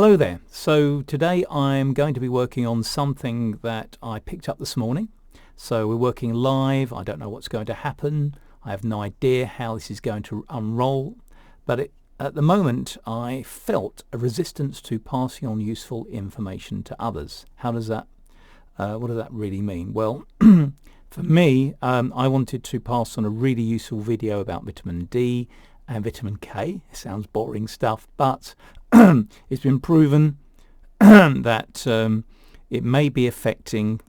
Hello there. So today I'm going to be working on something that I picked up this morning. So we're working live. I don't know what's going to happen. I have no idea how this is going to unroll. But at the moment I felt a resistance to passing on useful information to others. How does that, what does that really mean? Well, for me, I wanted to pass on a really useful video about vitamin D and vitamin K. It sounds boring stuff, but it's been proven that it may be affecting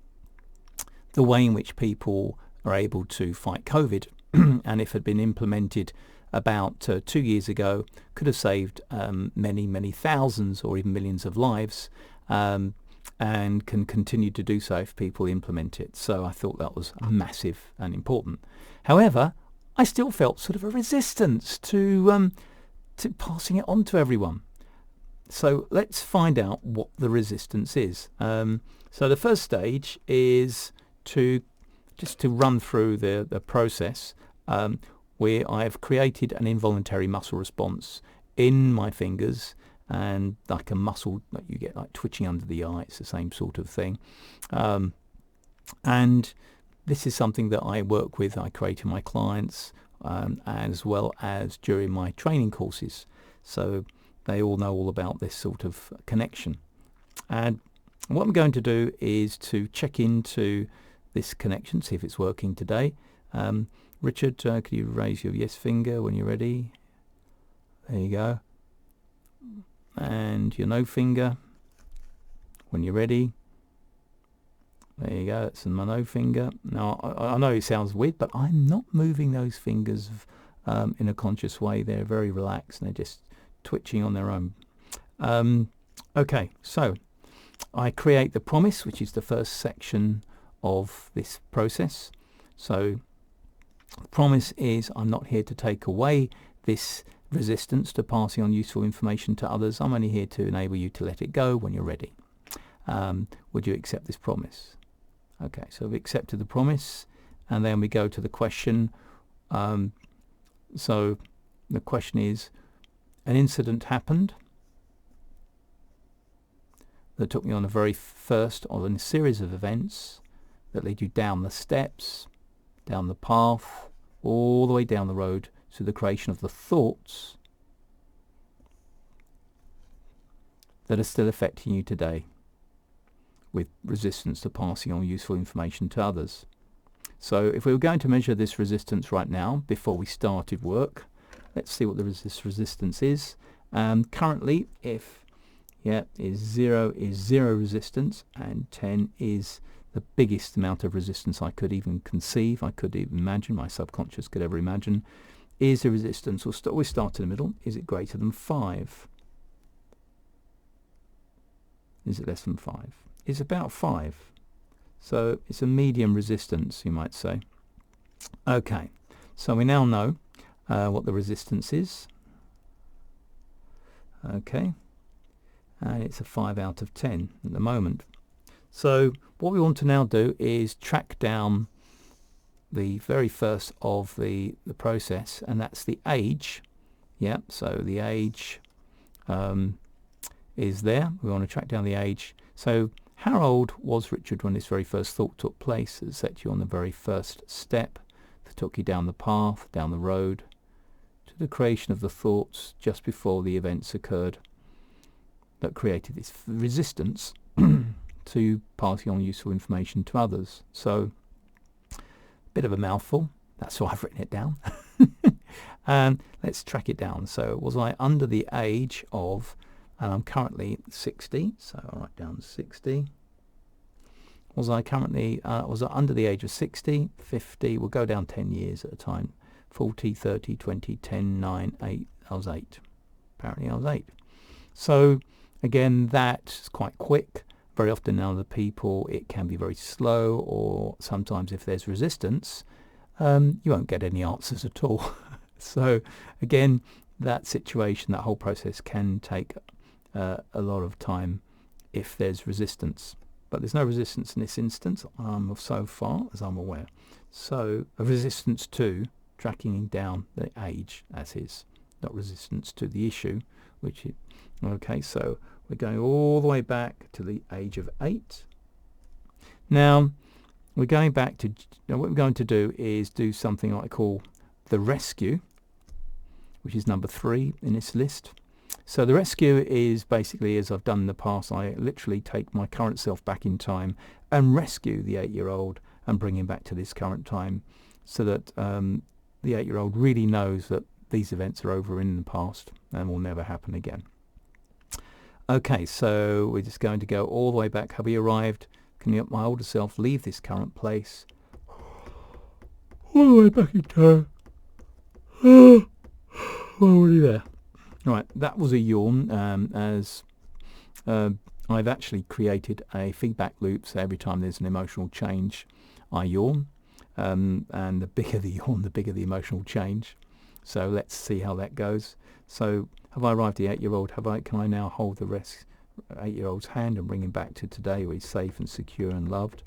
the way in which people are able to fight COVID, and if it had been implemented about 2 years ago, could have saved many thousands or even millions of lives, and can continue to do so if people implement it. So I thought that was massive and important. However, I still felt sort of a resistance to passing it on to everyone. So let's find out what the resistance is. So the first stage is to run through the process where I've created an involuntary muscle response in my fingers, and like a muscle that you get like twitching under the eye. It's the same sort of thing. And this is something that I work with, I create in my clients, as well as during my training courses. So they all know all about this sort of connection. And what I'm going to do is to check into this connection, see if it's working today. Richard, could you raise your yes finger when you're ready? There you go. And your no finger when you're ready. There you go, that's my no finger. Now, I know it sounds weird, but I'm not moving those fingers in a conscious way. They're very relaxed and they're just twitching on their own. Okay, so I create the promise, which is the first section of this process. So the promise is I'm not here to take away this resistance to passing on useful information to others. I'm only here to enable you to let it go when you're ready. Would you accept this promise? Okay, so we've accepted the promise, and then we go to the question. So the question is, an incident happened that took me on the very first of a series of events that lead you down the steps, down the path, all the way down the road to the creation of the thoughts that are still affecting you today, with resistance to passing on useful information to others. So if we were going to measure this resistance right now before we started work, let's see what this resistance is. Currently, is 0 is zero resistance, and 10 is the biggest amount of resistance I could even conceive, I could even imagine, my subconscious could ever imagine. Is the resistance, we start in the middle, is it greater than 5? Is it less than 5? It's about 5. So it's a medium resistance, you might say. Okay, so we now know what the resistance is. Okay, and it's a 5 out of 10 at the moment. So what we want to now do is track down the very first of the process, and that's the age. Yeah, so the age is there. We want to track down the age. So how old was Richard when this very first thought took place? It set you on the very first step that took you down the path, down the road, to the creation of the thoughts just before the events occurred that created this resistance to passing on useful information to others. So, a bit of a mouthful. That's why I've written it down. Let's track it down. So, was I under the age of, and I'm currently 60, so I'll write down 60. Was I currently, was I under the age of 60, 50, we'll go down 10 years at a time, 40, 30, 20, 10, 9, 8, I was 8. Apparently I was 8. So again, that's quite quick. Very often now the people, it can be very slow, or sometimes if there's resistance, you won't get any answers at all. So again, that situation, that whole process can take a lot of time if there's resistance. But there's no resistance in this instance, so far as I'm aware. So a resistance to tracking down the age as is. not resistance to the issue, which is, okay, so we're going all the way back to the age of 8. Now we're going back to, now what we're going to do is do something I call the rescue, which is number 3 in this list. So the rescue is basically, as I've done in the past, I literally take my current self back in time and rescue the 8-year-old and bring him back to this current time, so that the 8-year-old really knows that these events are over in the past and will never happen again. Okay, so we're just going to go all the way back. Have we arrived? Can you, my older self, leave this current place? All the way back in time. We're already there. Right, that was a yawn, as I've actually created a feedback loop, so every time there's an emotional change, I yawn. And the bigger the yawn, the bigger the emotional change. So let's see how that goes. So have I arrived at the 8-year-old? Can I now hold the 8-year-old's hand and bring him back to today where he's safe and secure and loved?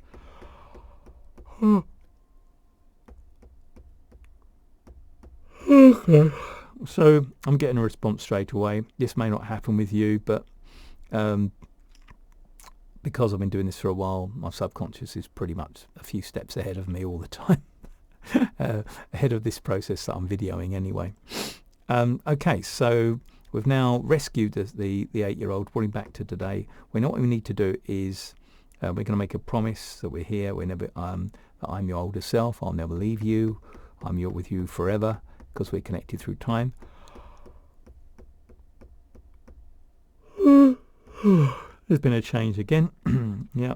Okay. So I'm getting a response straight away. This may not happen with you, but because I've been doing this for a while, my subconscious is pretty much a few steps ahead of me all the time, ahead of this process that I'm videoing anyway. Okay, so we've now rescued the 8-year-old, brought him back to today. We know what we need to do is we're going to make a promise that we're here. We're never, that I'm your older self. I'll never leave you. I'm with you forever, because we're connected through time. There's been a change again. Yeah.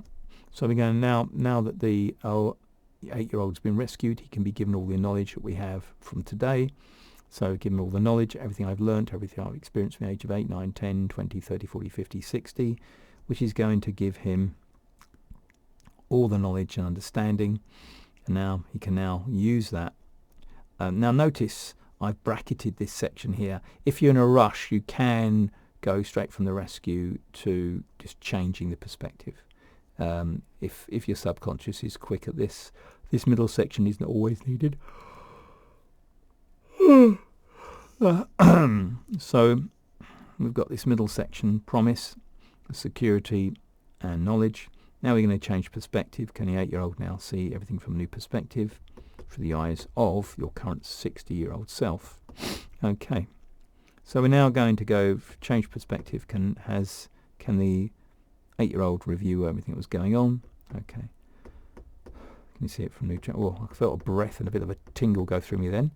So we're going now that the 8-year-old's been rescued, he can be given all the knowledge that we have from today. So given all the knowledge, everything I've learned, everything I've experienced from the age of 8, 9, 10, 20, 30, 40, 50, 60, which is going to give him all the knowledge and understanding. And now he can now use that. Now notice I've bracketed this section here. If you're in a rush, you can go straight from the rescue to just changing the perspective. If your subconscious is quick at this middle section isn't always needed. So we've got this middle section, promise, security and knowledge. Now we're going to change perspective. Can the 8-year-old now see everything from a new perspective through the eyes of your current 60-year-old self? Okay, so we're now going to go change perspective. Can the 8-year-old review everything that was going on? Okay, can you see it from new? Oh, I felt a breath and a bit of a tingle go through me then.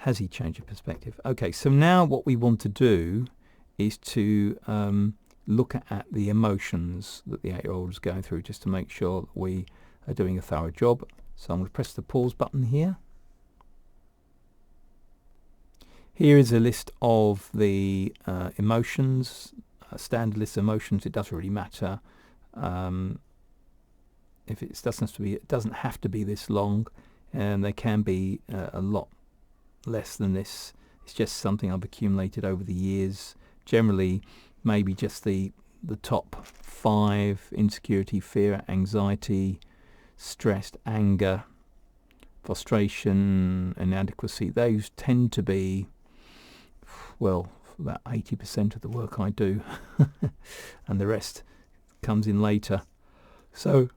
Has he changed your perspective? Okay, so now what we want to do is to look at the emotions that the 8-year-old is going through, just to make sure that we are doing a thorough job. So I'm going to press the pause button here. Here is a list of the emotions, standard list of emotions. It doesn't really matter if it doesn't have to be this long, and they can be a lot less than this. It's just something I've accumulated over the years. Generally, maybe just the top 5: insecurity, fear, anxiety, stress, anger, frustration, inadequacy. Those tend to be, well, about 80% of the work I do, and the rest comes in later. So,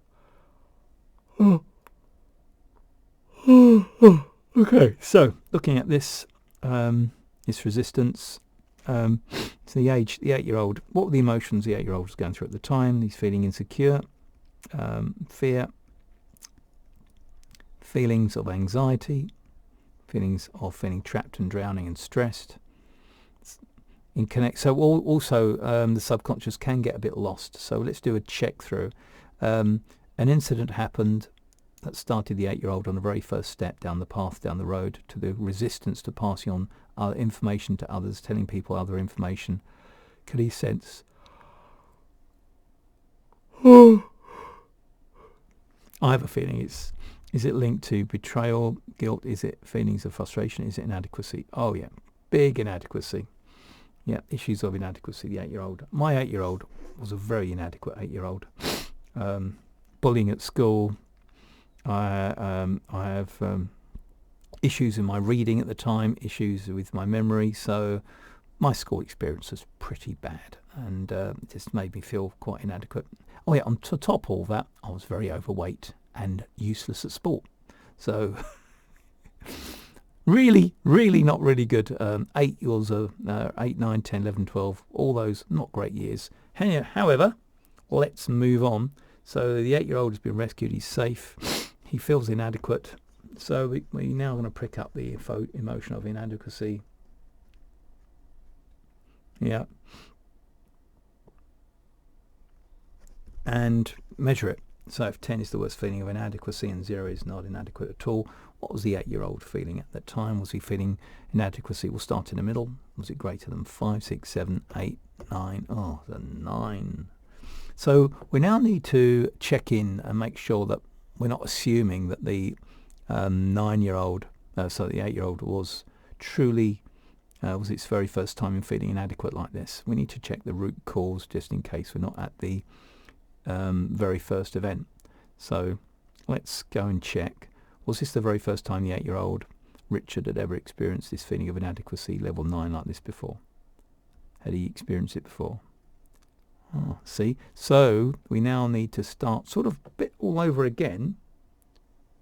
okay, so looking at this, this resistance, so the 8-year-old, what were the emotions the 8-year-old was going through at the time? He's feeling insecure, fear, feelings of anxiety, feelings of feeling trapped and drowning and stressed. So also the subconscious can get a bit lost. So let's do a check through. An incident happened that started the 8-year-old on the very first step down the path, down the road, to the resistance to passing on information to others, telling people other information. Could he sense? I have a feeling is it linked to betrayal, guilt? Is it feelings of frustration? Is it inadequacy? Oh yeah, big inadequacy. Yeah, issues of inadequacy, the 8-year-old. My 8-year-old was a very inadequate 8-year-old. Bullying at school. I have issues in my reading at the time, issues with my memory, so my school experience was pretty bad, and just made me feel quite inadequate. Oh yeah, on top of all that, I was very overweight and useless at sport. So really not really good. 8 years of 8, 9, 10, 11, 12, all those not great years. However, let's move on. So the 8-year-old has been rescued. He's safe. He feels inadequate. So we're now going to pick up the emotion of inadequacy. Yeah. And measure it. So if 10 is the worst feeling of inadequacy and 0 is not inadequate at all, what was the 8-year-old feeling at that time? Was he feeling inadequacy? We'll start in the middle. Was it greater than 5, 6, 7, 8, 9? Oh, the 9. So we now need to check in and make sure that we're not assuming that the 9-year-old, so the 8-year-old was truly, was its very first time in feeling inadequate like this. We need to check the root cause just in case we're not at the very first event. So let's go and check. Was this the very first time the 8-year-old Richard had ever experienced this feeling of inadequacy, level 9, like this before? Had he experienced it before? Oh, see? So we now need to start sort of a bit all over again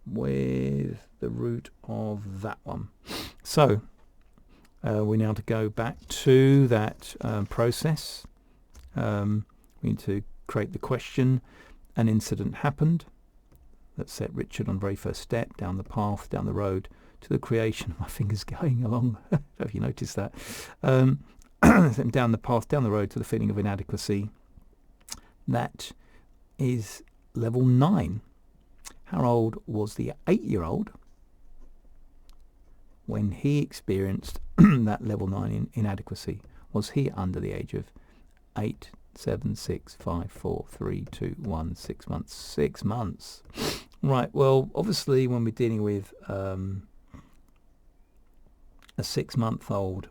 with the root of that one. So we now to go back to that process. We need to create the question. An incident happened that set Richard on the very first step down the path, down the road to the creation. My finger's going along. Have you noticed that? Down the path, down the road to the feeling of inadequacy. That is level 9. How old was the 8-year-old when he experienced that level 9 inadequacy? Was he under the age of 8, 7, 6, 5, 4, 3, 2, 1, 6 months? 6 months. Right, well, obviously when we're dealing with a 6-month-old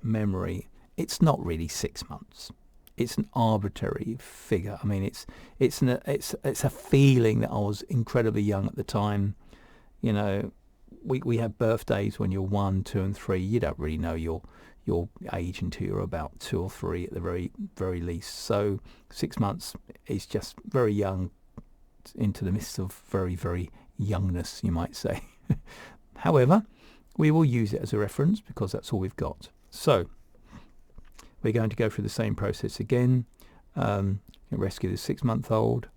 memory, it's not really 6 months. It's an arbitrary figure. I mean, it's a feeling that I was incredibly young at the time. You know, we have birthdays when you're 1, 2, and 3. You don't really know your age until you're about 2 or 3 at the very least. So 6 months is just very young, into the midst of very youngness, you might say. However, we will use it as a reference because that's all we've got. So we're going to go through the same process again. Rescue the 6-month-old.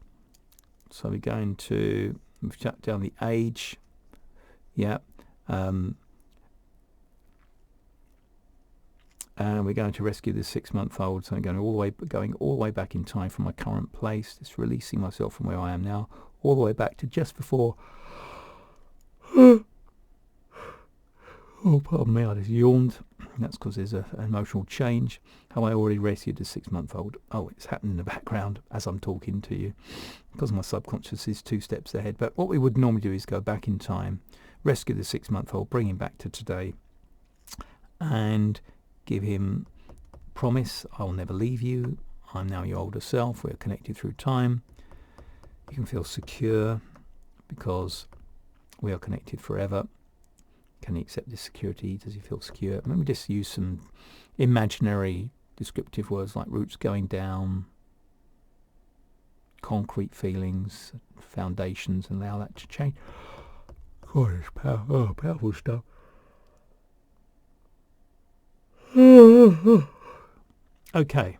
So we're going to shut down the age. Yeah. And we're going to rescue the 6-month-old. So I'm going all the way back in time from my current place. Just releasing myself from where I am now, all the way back to just before. Oh, pardon me, I just yawned. That's because there's an emotional change. How I already rescued the 6-month-old. Oh, it's happening in the background as I'm talking to you, because my subconscious is 2 steps ahead. But what we would normally do is go back in time, rescue the 6-month-old, bring him back to today, and give him promise, I will never leave you. I'm now your older self. We're connected through time. You can feel secure because we are connected forever. Can he accept this security? Does he feel secure? Let me just use some imaginary descriptive words like roots going down, concrete feelings, foundations, and allow that to change. God, it's powerful stuff. Okay.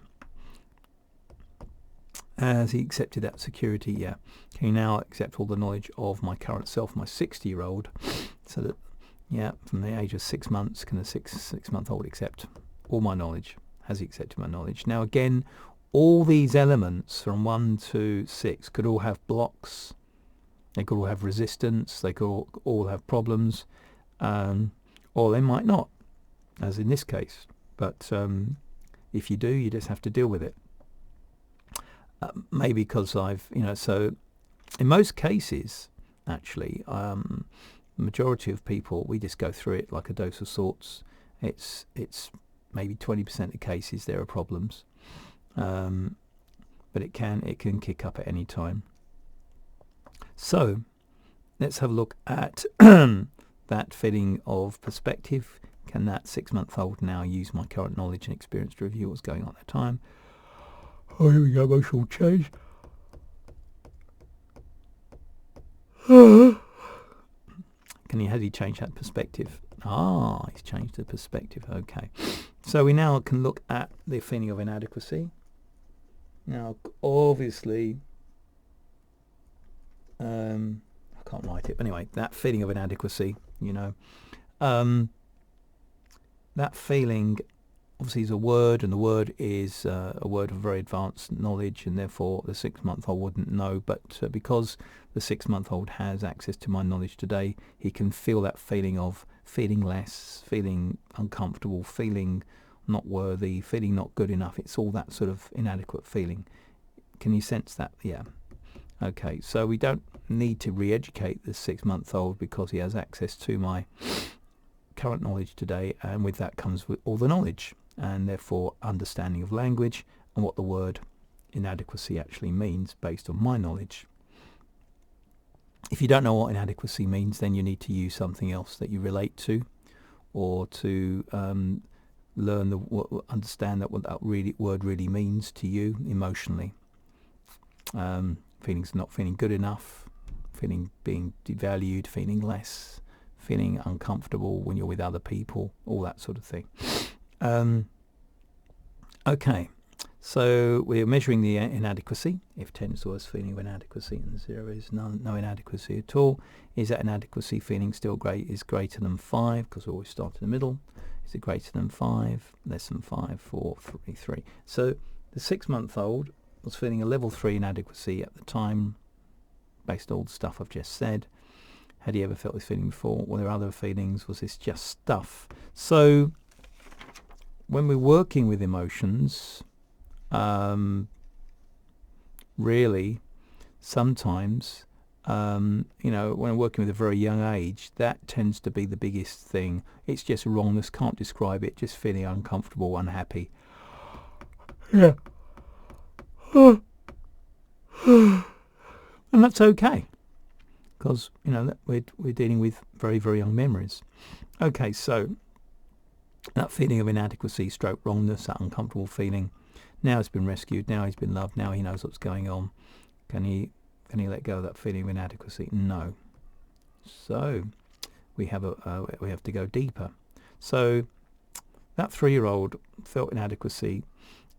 Has he accepted that security? Yeah. Can he now accept all the knowledge of my current self, my 60-year-old, so that, yeah, from the age of 6 months, can the six-month-old accept all my knowledge? Has he accepted my knowledge? Now, again, all these elements from 1 to 6 could all have blocks. They could all have resistance. They could all have problems. Or they might not, as in this case. But if you do, you just have to deal with it. Maybe because so in most cases, actually, the majority of people, we just go through it like a dose of salts. It's maybe 20% of the cases there are problems, but it can kick up at any time. So let's have a look at that feeling of perspective. Can that 6-month-old now use my current knowledge and experience to review what's going on at the time? Oh, here we go, emotional change. Has he changed that perspective? Ah, he's changed the perspective. Okay. So we now can look at the feeling of inadequacy. Now, obviously, I can't write it. But anyway, that feeling of inadequacy, that feeling obviously is a word, and the word is a word of very advanced knowledge, and therefore the 6-month-old wouldn't know. But because the 6-month-old has access to my knowledge today, he can feel that feeling of feeling less, feeling uncomfortable, feeling not worthy, feeling not good enough. It's all that sort of inadequate feeling. Can you sense that? Yeah. Okay, so we don't need to re-educate the 6-month-old because he has access to my current knowledge today, and with that comes with all the knowledge, and therefore understanding of language and what the word inadequacy actually means based on my knowledge. If you don't know what inadequacy means, then you need to use something else that you relate to, or to understand what that word really means to you emotionally. Feelings not feeling good enough, feeling being devalued, feeling less, feeling uncomfortable when you're with other people, all that sort of thing. Okay, so we're measuring the inadequacy. If 10 is the worst feeling of inadequacy and 0 is no inadequacy at all, is that inadequacy feeling still greater than 5? Because we always start in the middle. Is it greater than 5, less than 5, 4, 3, 3? So the 6-month-old was feeling a level 3 inadequacy at the time, based on all the stuff I've just said. Had he ever felt this feeling before? Were there other feelings? Was this just stuff? So when we're working with emotions, really, sometimes, when I'm working with a very young age, that tends to be the biggest thing. It's just wrongness, can't describe it, just feeling uncomfortable, unhappy. Yeah. And that's okay, because that we're dealing with very, very young memories. Okay, so that feeling of inadequacy, stroke wrongness, that uncomfortable feeling, now it's been rescued, now he's been loved, now he knows what's going on. Can he let go of that feeling of inadequacy? No. So we have to go deeper. So that 3-year-old felt inadequacy.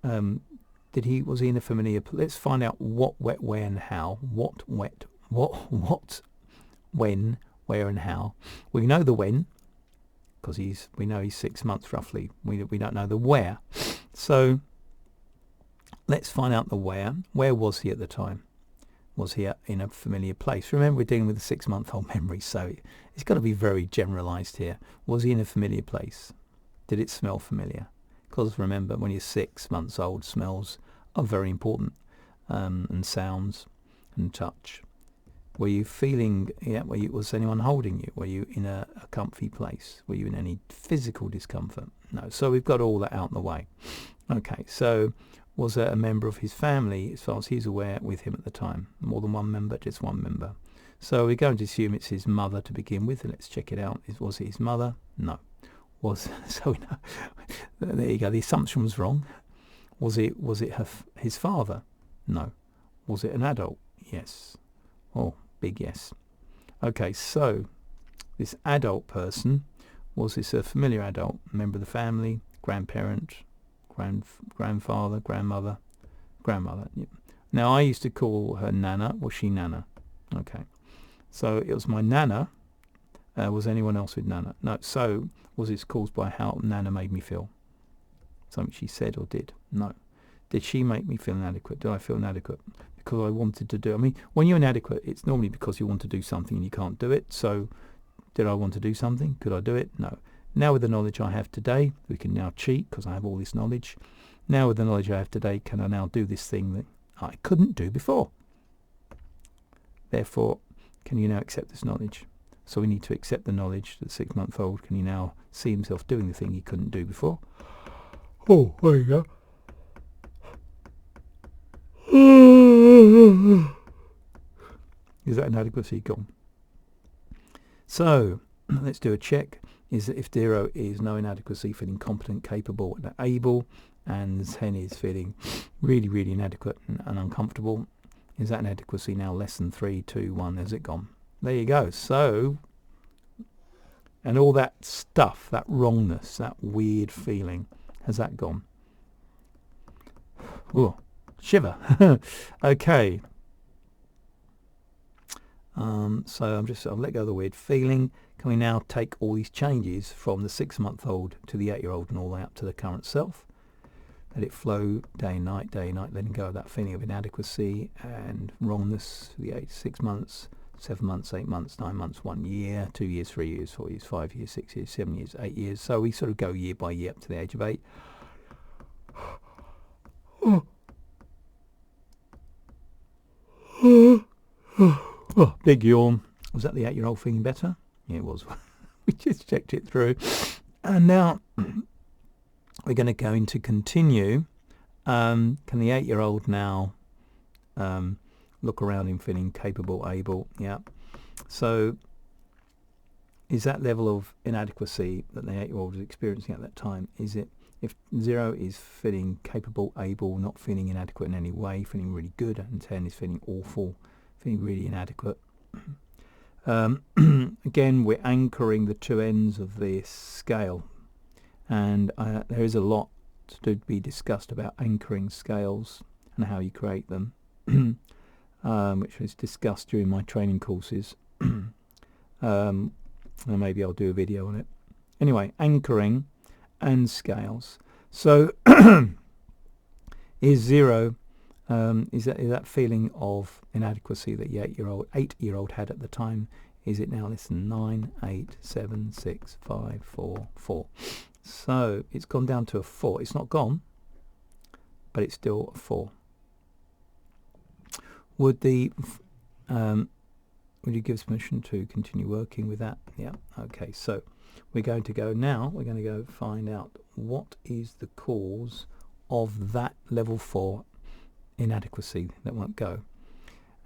Was he in a familiar? Let's find out what, where, and how. What, when, where, and how. We know the when, because we know he's 6 months roughly. We don't know the where. So let's find out the where. Where was he at the time? Was he in a familiar place? Remember, we're dealing with a 6-month-old memory, so it's got to be very generalized here. Was he in a familiar place? Did it smell familiar? Because remember, when you're 6 months old, smells are very important, and sounds and touch. Were you feeling, was anyone holding you? Were you in a comfy place? Were you in any physical discomfort? No. So we've got all that out in the way. Okay, so was there a member of his family, as far as he's aware, with him at the time? More than one member? Just one member. So we're going to assume it's his mother to begin with. Let's check it out. Was it his mother? No. So there you go. The assumption was wrong. Was it his father? No. Was it an adult? Yes. Oh, big yes. Okay, so this adult person, was this a familiar adult, member of the family, grandparent, grandfather, grandmother? Yeah. Now I used to call her Nana. Was she Nana? Okay. So it was my Nana. Was anyone else with Nana? No. So was this caused by how Nana made me feel? Something she said or did? No. Did she make me feel inadequate? Did I feel inadequate because I wanted to do? I mean, when you're inadequate, it's normally because you want to do something and you can't do it. So did I want to do something? Could I do it? No. Now with the knowledge I have today, we can now cheat because I have all this knowledge. Now with the knowledge I have today, can I now do this thing that I couldn't do before? Therefore, can you now accept this knowledge? So we need to accept the knowledge that 6-month-old can he now see himself doing the thing he couldn't do before. Oh, there you go. Is that inadequacy gone? So let's do a check. Is that if 0 is no inadequacy, feeling competent, capable and able, and 10 is feeling really, really inadequate and uncomfortable, is that inadequacy now less than 3, 2, 1? Has it gone? There you go. So, and all that stuff, that wrongness, that weird feeling, has that gone? Ooh, shiver. Okay. So I'll let go of the weird feeling. Can we now take all these changes from the 6-month-old to the 8-year-old and all the way up to the current self? Let it flow day and night, letting go of that feeling of inadequacy and wrongness for the 6 months, 7 months, 8 months, 9 months, 1 year, 2 years, 3 years, 4 years, 5 years, 6 years, 7 years, 8 years. So we sort of go year by year up to the age of 8. Oh, big yawn. Was that the 8-year-old feeling better? Yeah, it was. We just checked it through. And now we're going to go into continue. Can the 8-year-old now look around him feeling capable, able? Yeah. So is that level of inadequacy that the 8-year-old was experiencing at that time, is it, if 0 is feeling capable, able, not feeling inadequate in any way, feeling really good, and 10 is feeling awful, feeling really inadequate. Again, we're anchoring the two ends of this scale, and there is a lot to be discussed about anchoring scales and how you create them, which was discussed during my training courses. And maybe I'll do a video on it. Anyway, anchoring and scales. So is 0 is that feeling of inadequacy that the 8-year-old had at the time, is it now less than 9, 8, 7, 6, 5, 4, 4? So it's gone down to a 4. It's not gone, but it's still a 4. Would you give us permission to continue working with that? Yeah. Okay. So we're going to go find out what is the cause of that level 4 inadequacy that won't go.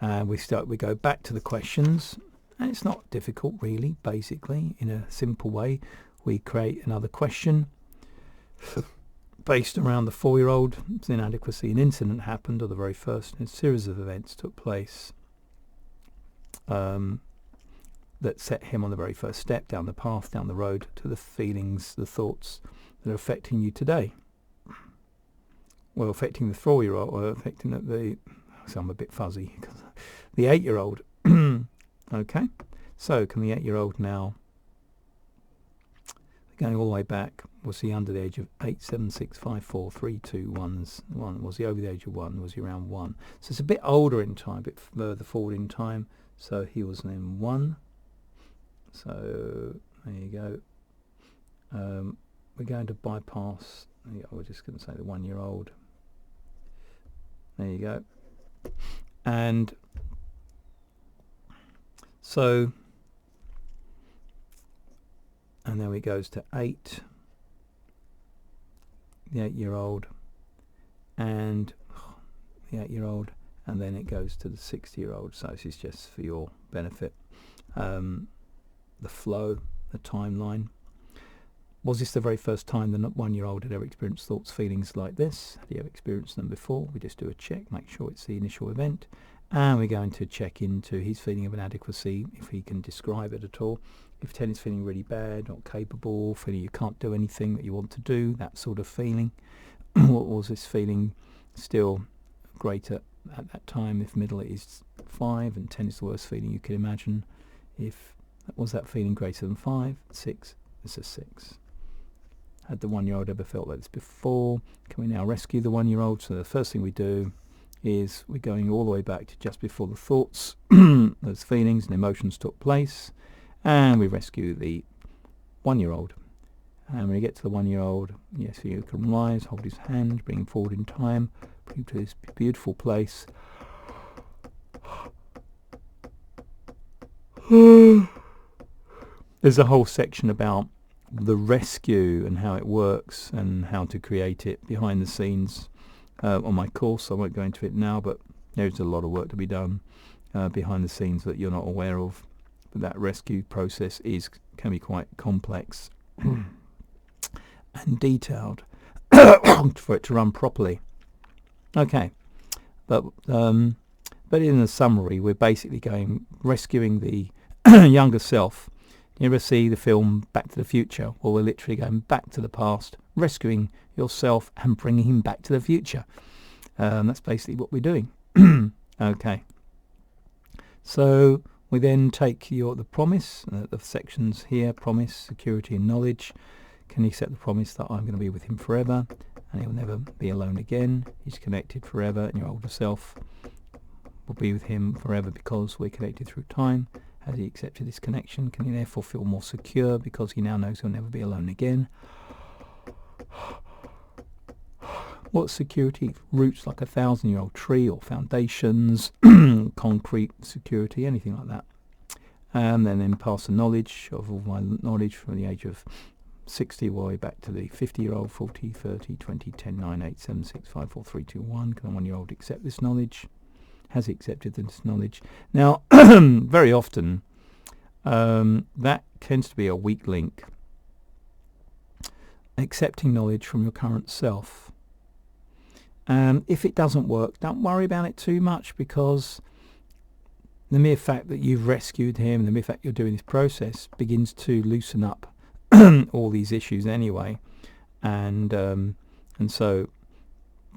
We go back to the questions, and it's not difficult really. Basically, in a simple way, we create another question based around the 4-year-old's inadequacy. An incident happened, or the very first a series of events took place that set him on the very first step down the path, down the road to the feelings, the thoughts that are affecting you today. Well, affecting the 4-year-old, or affecting so I'm a bit fuzzy, the 8-year-old. Okay, so can the 8-year-old now, going all the way back, was he under the age of 8, 7, 6, 5, 4, 3, 2, 1? Was he over the age of 1? Was he around 1? So it's a bit older in time, a bit further forward in time. So he was then 1. So there you go. We're going to bypass, we're just going to say the 1-year-old. There you go. And so, and then it goes to 8, the 8-year-old, and the 8-year-old, and then it goes to the 60-year-old. So this is just for your benefit. The flow, the timeline. Was this the very first time the 1-year-old had ever experienced thoughts, feelings like this? Had he ever experienced them before? We just do a check, make sure it's the initial event. And we're going to check into his feeling of inadequacy, if he can describe it at all. If 10 is feeling really bad, not capable, feeling you can't do anything that you want to do, that sort of feeling. What was this feeling still greater at that time? If middle is 5 and 10 is the worst feeling you could imagine. If was that feeling greater than 5, 6, it's a 6. Had the 1-year-old ever felt like this before? Can we now rescue the 1-year-old? So the first thing we do is we're going all the way back to just before the thoughts, those feelings and emotions took place, and we rescue the 1-year-old. And when we get to the 1-year-old, yes, you can rise, hold his hand, bring him forward in time, bring him to this beautiful place. There's a whole section about the rescue and how it works and how to create it behind the scenes on my course. I won't go into it now, but there's a lot of work to be done behind the scenes that you're not aware of. but that rescue process can be quite complex and detailed for it to run properly. Okay, but in the summary, we're basically rescuing the younger self. You ever see the film Back to the Future? Well, we're literally going back to the past, rescuing yourself and bringing him back to the future. That's basically what we're doing. Okay. So we then take the promise, the sections here, promise, security and knowledge. Can you accept the promise that I'm going to be with him forever and he'll never be alone again? He's connected forever, and your older self will be with him forever because we're connected through time. Has he accepted this connection? Can he therefore feel more secure because he now knows he'll never be alone again? What security? Roots like a 1,000-year-old tree, or foundations, concrete security, anything like that. And then pass the knowledge of all my knowledge from the age of 60 way back to the 50-year-old, 40, 30, 20, 10, 9, 8, 7, 6, 5, 4, 3, 2, 1. Can a 1-year-old accept this knowledge? Has he accepted this knowledge? Now, very often, that tends to be a weak link. Accepting knowledge from your current self. If it doesn't work, don't worry about it too much, because the mere fact that you've rescued him, the mere fact you're doing this process, begins to loosen up all these issues anyway. And so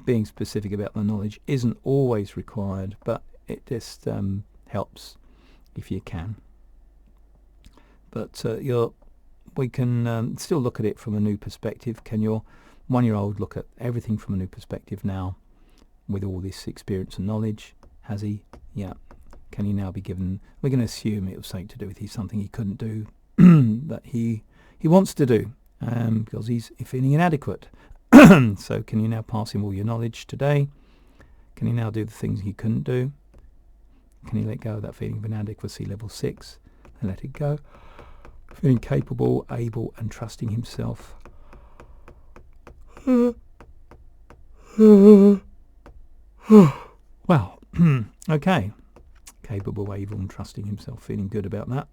being specific about the knowledge isn't always required, but it just helps if you can. But we can still look at it from a new perspective. Can your 1-year-old look at everything from a new perspective now with all this experience and knowledge? Has he? Yeah. Can he now be given? We're going to assume it was something to do with something he couldn't do that he wants to do because he's feeling inadequate. So can you now pass him all your knowledge today? Can he now do the things he couldn't do? Can he let go of that feeling of inadequacy, level 6, and let it go? Feeling capable, able, and trusting himself. Well, okay. Capable, able, and trusting himself. Feeling good about that.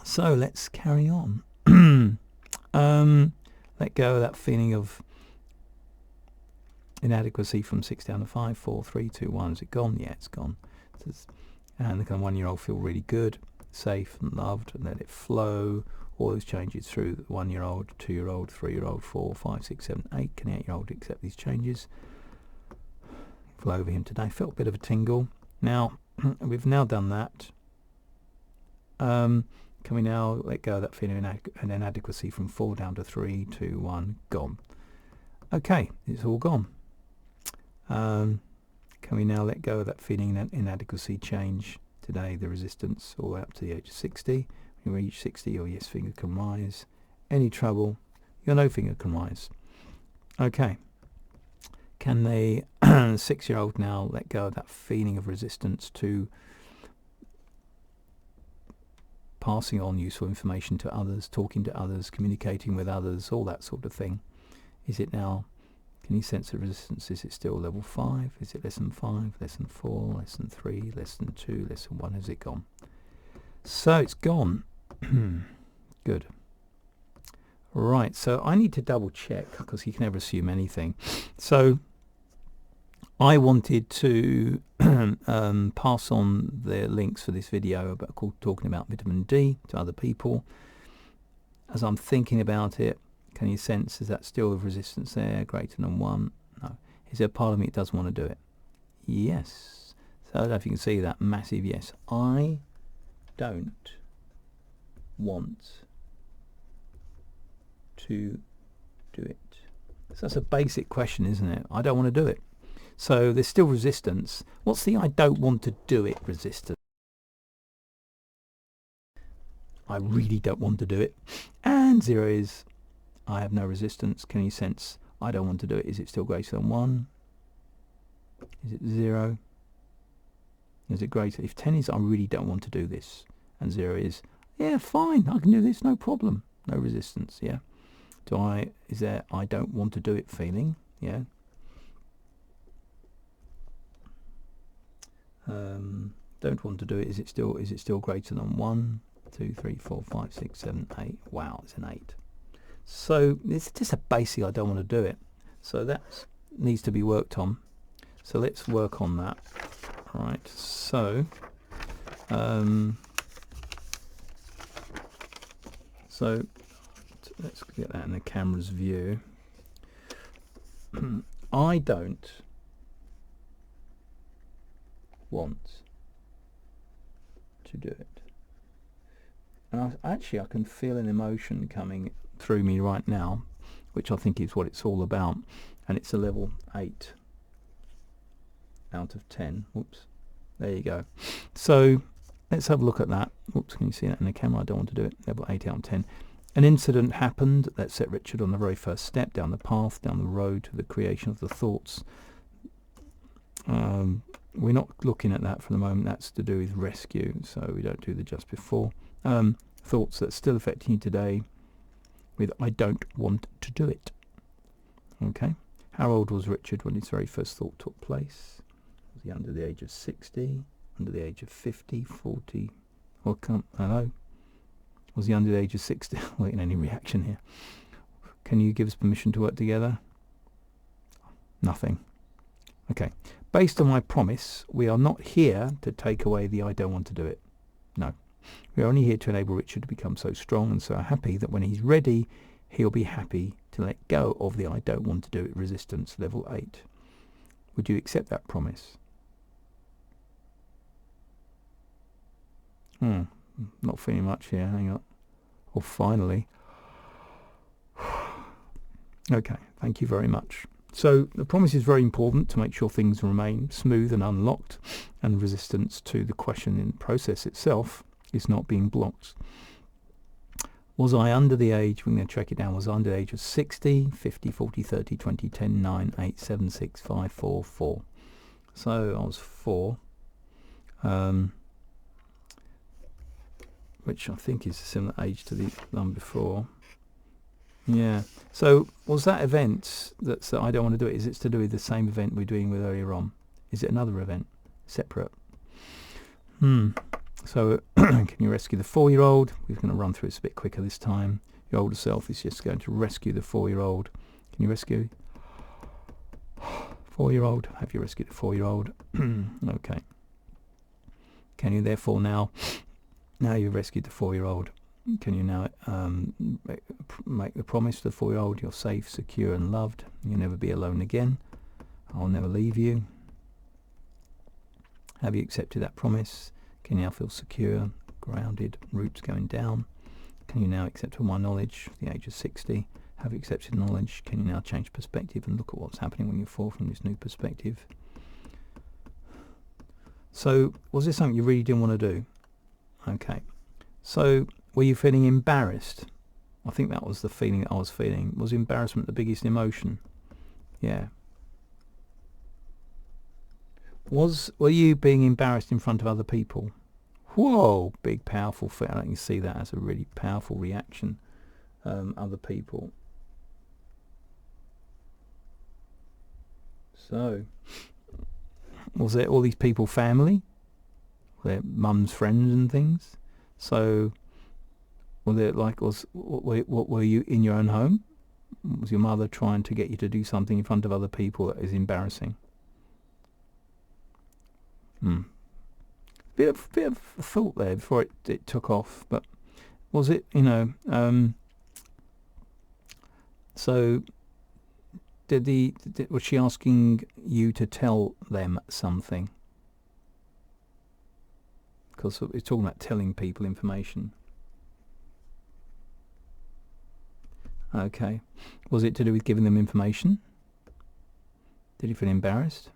So let's carry on. Let go of that feeling of inadequacy from 6 down to 5, 4, 3, 2, 1. Is it gone? Yeah, it's gone. And the kind of 1-year-old feel really good, safe and loved, and let it flow. All those changes through the 1-year-old, 2-year-old, 3-year-old, 4, 5, 6, 7, 8. Can the 8-year-old accept these changes? Flow over him today. Felt a bit of a tingle. Now, we've now done that. Can we now let go of that feeling of inadequacy from 4 down to 3, 2, 1, gone. Okay, it's all gone. Can we now let go of that feeling of inadequacy, change today, the resistance, all the way up to the age of 60. When you reach 60, your yes finger can rise. Any trouble, your no finger can rise. Okay. Can the 6-year-old now let go of that feeling of resistance to passing on useful information to others, talking to others, communicating with others, all that sort of thing? Is it now, can you sense the resistance? Is it still level 5? Is it less than 5, less than 4, less than 3, less than 2, less than 1? Has it gone? So it's gone. Good. Right, so I need to double check, because you can never assume anything. So I wanted to pass on the links for this video talking about vitamin D to other people. As I'm thinking about it, can you sense, is that still of resistance there, greater than 1? No. Is there a part of me that doesn't want to do it? Yes. So I don't know if you can see that massive yes. I don't want to do it. So that's a basic question, isn't it? I don't want to do it. So there's still resistance. What's the I don't want to do it resistance? I really don't want to do it. And 0 is I have no resistance. Can you sense I don't want to do it? Is it still greater than 1? Is it 0? Is it greater? If 10 is I really don't want to do this, and 0 is yeah, fine, I can do this, no problem, no resistance. Yeah. Is there I don't want to do it feeling? Yeah. don't want to do it. Is it still greater than 1, 2, 3, 4, 5, 6, 7, 8? Wow, it's an 8. So it's just a basic I don't want to do it. So that needs to be worked on. So let's work on that. Right. So so let's get that in the camera's view. I don't want to do it. And actually I can feel an emotion coming through me right now, which I think is what it's all about, and it's a level 8 out of 10. Whoops, there you go. So let's have a look at that. Whoops, can you see that in the camera? I don't want to do it. Level 8 out of 10. An incident happened that set Richard on the very first step down the path, down the road to the creation of the thoughts. We're not looking at that for the moment. That's to do with rescue, so we don't do the just before. Thoughts that are still affecting you today with I don't want to do it. Okay. How old was Richard when his very first thought took place? Was he under the age of 60? Under the age of 50? 40? Or hello? Was he under the age of 60? Waiting any reaction here. Can you give us permission to work together? Nothing. Okay. Based on my promise, we are not here to take away the I don't want to do it. No. We are only here to enable Richard to become so strong and so happy that when he's ready, he'll be happy to let go of the I don't want to do it resistance, level 8. Would you accept that promise? Not feeling much here. Hang on. Oh, finally. Okay, thank you very much. So the promise is very important to make sure things remain smooth and unlocked, and resistance to the question in the process itself is not being blocked. Was I under the age, we're going to track it down, was I under the age of 60, 50, 40, 30, 20, 10, 9, 8, 7, 6, 5, 4, 4. So I was 4, which I think is a similar age to the one before. Yeah. So was that event that's I don't want to do it? Is it to do with the same event we're doing with earlier on? Is it another event? Separate? So can you rescue the 4-year-old? We're going to run through this a bit quicker this time. Your older self is just going to rescue the 4-year-old. Can you rescue 4-year-old? Have you rescued the 4-year-old? Okay. Can you therefore now you've rescued the 4-year-old, can you now make the promise to the 4-year-old you're safe, secure and loved, you'll never be alone again, I'll never leave you? Have you accepted that promise? Can you now feel secure, grounded, roots going down? Can you now accept all my knowledge at the age of 60? Have you accepted knowledge? Can you now change perspective and look at what's happening when you fall from this new perspective? So was this something you really didn't want to do? Okay. So were you feeling embarrassed? I think that was the feeling that I was feeling. Was embarrassment the biggest emotion? Yeah. Were you being embarrassed in front of other people? Whoa, big powerful feeling. I can see that as a really powerful reaction. Other people. So was it all these people family? Their mum's friends and things? So what were you in your own home? Was your mother trying to get you to do something in front of other people that is embarrassing? Bit of a thought there before it took off, but was it, so was she asking you to tell them something? Because we're talking about telling people information. Okay. Was it to do with giving them information? Did you feel embarrassed?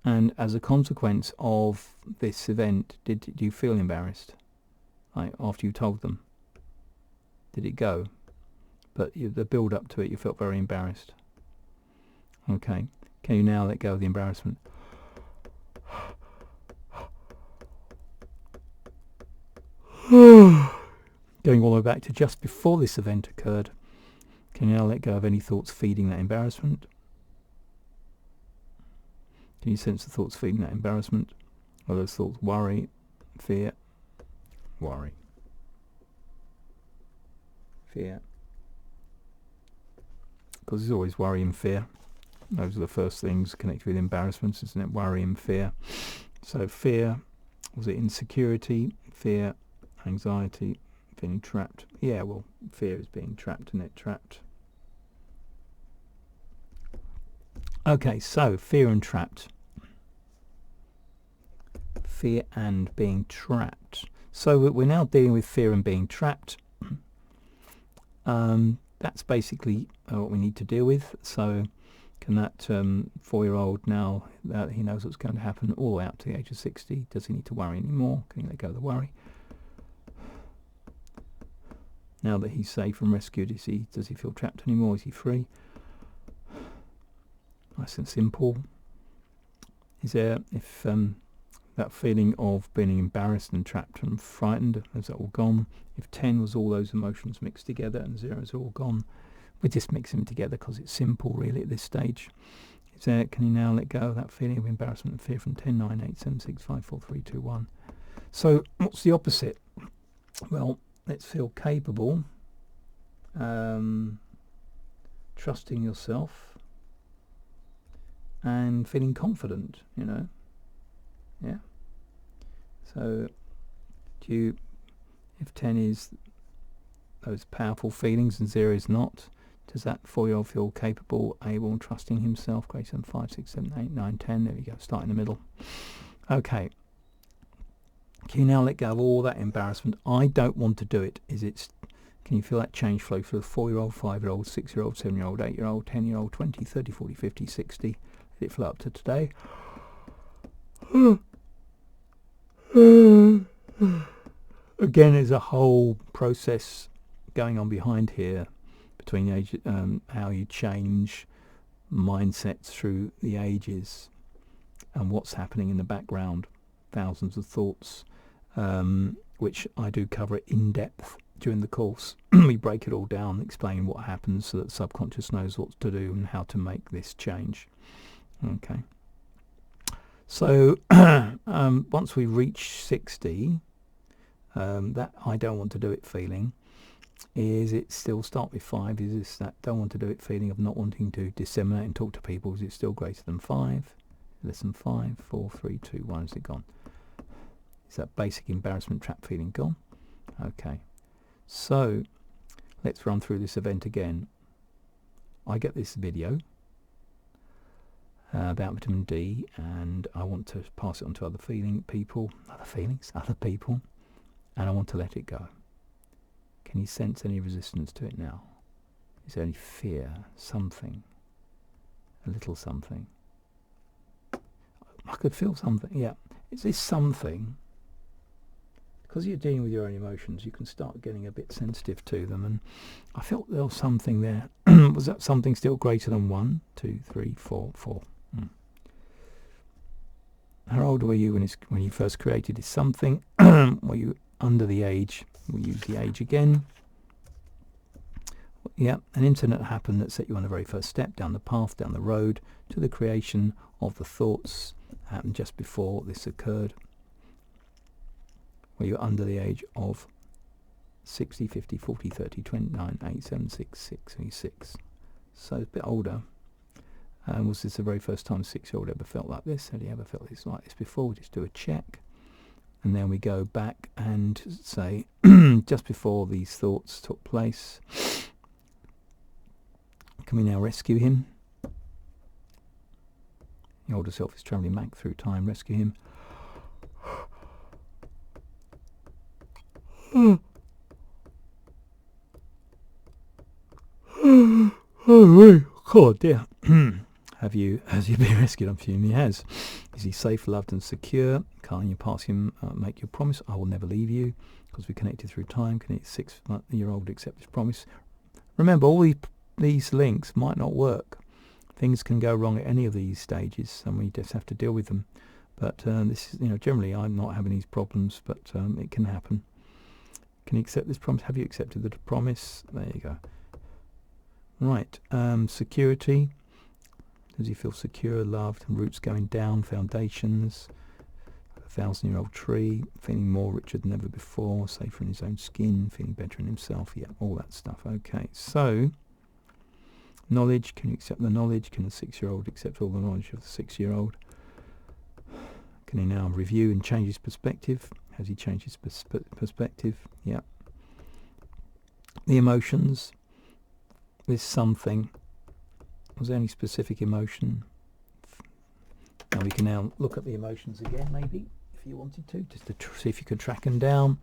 And as a consequence of this event, did you feel embarrassed? Like after you told them? Did it go? But the build up to it, you felt very embarrassed. Okay. Can you now let go of the embarrassment? Going all the way back to just before this event occurred, can you now let go of any thoughts feeding that embarrassment? Can you sense the thoughts feeding that embarrassment? Are those thoughts worry, fear, worry, fear? Because there's always worry and fear. Those are the first things connected with embarrassment, isn't it? Worry and fear. So fear, was it insecurity? Fear, anxiety, feeling trapped. Yeah, well, fear is being trapped, isn't it? Trapped. Okay, so fear and trapped. Fear and being trapped. So we're now dealing with fear and being trapped. That's basically what we need to deal with. So can that 4-year-old, now that he knows what's going to happen all the way up to the age of 60, does he need to worry anymore? Can he let go of the worry? Now that he's safe and rescued, does he feel trapped anymore? Is he free? Nice and simple. Is there, if that feeling of being embarrassed and trapped and frightened, is that all gone? If 10 was all those emotions mixed together and 0 is all gone, we just mix them together because it's simple really at this stage. Is there, can you now let go of that feeling of embarrassment and fear from 10, 9, 8, 7, 6, 5, 4, 3, 2, 1? So what's the opposite? Well, let's feel capable, trusting yourself and feeling confident, you know. Yeah. So do you, if 10 is those powerful feelings and 0 is not, does that 4-year-old feel capable, able and trusting himself? Greater than 5, 6, 7, 8, 9, 10. There we go. Start in the middle. Okay. Can you now let go of all that embarrassment? I don't want to do it. Can you feel that change flow for the 4-year-old, 5-year-old, 6-year-old, 7-year-old, 8-year-old, 10-year-old, 20, 30, 40, 50, 60? Let it flow up to today. Again, there's a whole process going on behind here between age, how you change mindsets through the ages and what's happening in the background. Thousands of thoughts, which I do cover in depth during the course. We break it all down, explain what happens so that the subconscious knows what to do and how to make this change. Okay. So once we reach 60, that I don't want to do it feeling, is it still start with 5? Is this that don't want to do it feeling of not wanting to disseminate and talk to people? Is it still greater than 5? Less than 5? 4, 3, 2, 1. Is it gone? Is that basic embarrassment trap feeling gone? Okay. So let's run through this event again. I get this video about vitamin D, and I want to pass it on to other people, and I want to let it go. Can you sense any resistance to it now? Is there any fear? Something? A little something? I could feel something, yeah. Is this something? Because you're dealing with your own emotions, you can start getting a bit sensitive to them, and I felt there was something there. Was that something still greater than 1, 2, 3, 4, 4? How old were you when you first created this something? Were you under the age? We'll use the age again. Yeah, an incident happened that set you on the very first step down the path, down the road to the creation of the thoughts. Happened just before this occurred. Were you under the age of 60, 50, 40, 30, 29, 8, 7, 6, 6, 6? So a bit older. Was this the very first time a 6-year-old ever felt like this? Had he ever felt this like this before? We'll just do a check. And then we go back and say, just before these thoughts took place, can we now rescue him? The older self is travelling back through time. Rescue him. Oh dear. Has he been rescued? I'm assuming he has. Is he safe, loved and secure? Can't you pass him, make your promise? I will never leave you, because we connected through time. Can a 6-year-old accept this promise? Remember, all these links might not work. Things can go wrong at any of these stages, and we just have to deal with them. But this is, generally I'm not having these problems, but it can happen. Can you accept this promise? Have you accepted the promise? There you go. Right, security. Does he feel secure, loved, and roots going down, foundations? 1,000-year-old tree, feeling more richer than ever before, safer in his own skin, feeling better in himself. Yeah, all that stuff. Okay, so knowledge. Can you accept the knowledge? Can the 6-year-old accept all the knowledge of the 6-year-old? Can he now review and change his perspective? Has he changed his perspective? Yeah. The emotions. There's something. Was there any specific emotion? Now we can now look at the emotions again, maybe, if you wanted to, just to see if you could track them down.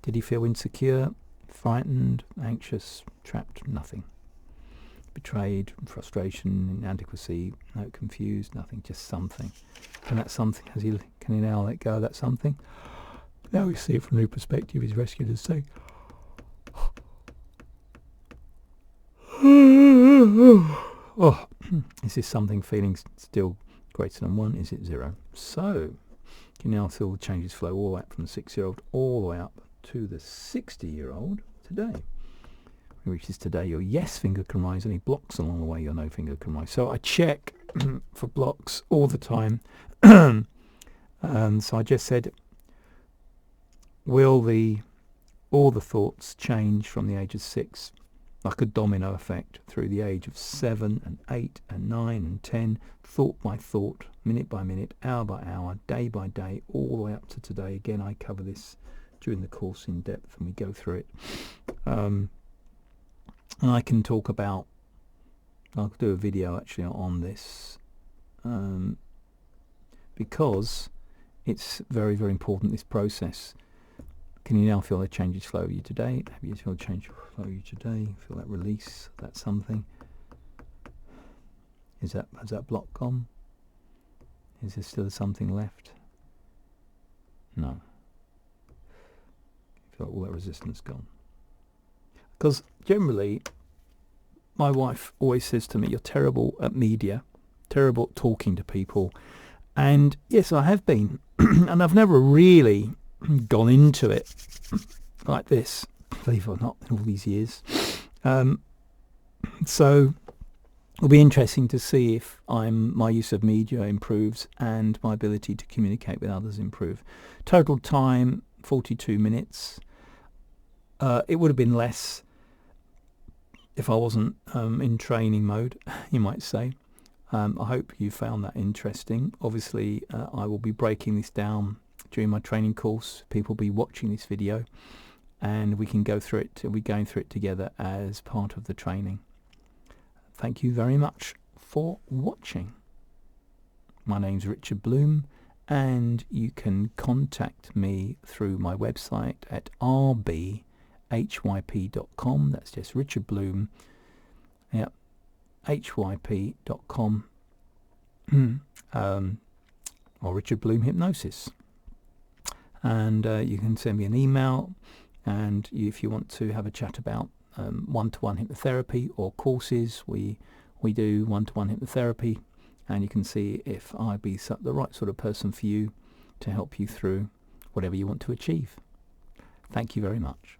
Did he feel insecure, frightened, anxious, trapped? Nothing. Betrayed, frustration, inadequacy, no, confused, nothing, just something. And that something, can he now let go of that something? Now we see it from a new perspective. He's rescued us saying, oh, is this something feeling still greater than 1? Is it 0? So you can now feel the changes flow all the way up from the 6-year-old all the way up to the 60-year-old today. Which is today your yes finger can rise. Any blocks along the way, your no finger can rise. So I check for blocks all the time. So I just said, will all the thoughts change from the age of 6, like a domino effect, through the age of 7 and 8 and 9 and 10, thought by thought, minute by minute, hour by hour, day by day, all the way up to today. Again, I cover this during the course in depth and we go through it. And I can talk about, I'll do a video actually on this, because it's very, very important, this process. Can you now feel the changes flow you today? Have you feel the change flow you today? Feel that release, that something? Has that block gone? Is there still something left? No. Feel all that resistance gone. Because generally, my wife always says to me, you're terrible at media, terrible at talking to people. And yes, I have been. And I've never really gone into it like this, believe it or not, in all these years. So it'll be interesting to see if my use of media improves and my ability to communicate with others improve. Total time, 42 minutes. It would have been less if I wasn't in training mode, you might say. I hope you found that interesting. Obviously, I will be breaking this down during my training course. People will be watching this video and we can go through it. We're going through it together as part of the training. Thank you very much for watching. My name's Richard Bloom and you can contact me through my website at rbhyp.com. That's just Richard Bloom. Yep, hyp.com. Or Richard Bloom Hypnosis. And you can send me an email, and if you want to have a chat about one-to-one hypnotherapy or courses, we do one-to-one hypnotherapy, and you can see if I'd be the right sort of person for you to help you through whatever you want to achieve. Thank you very much.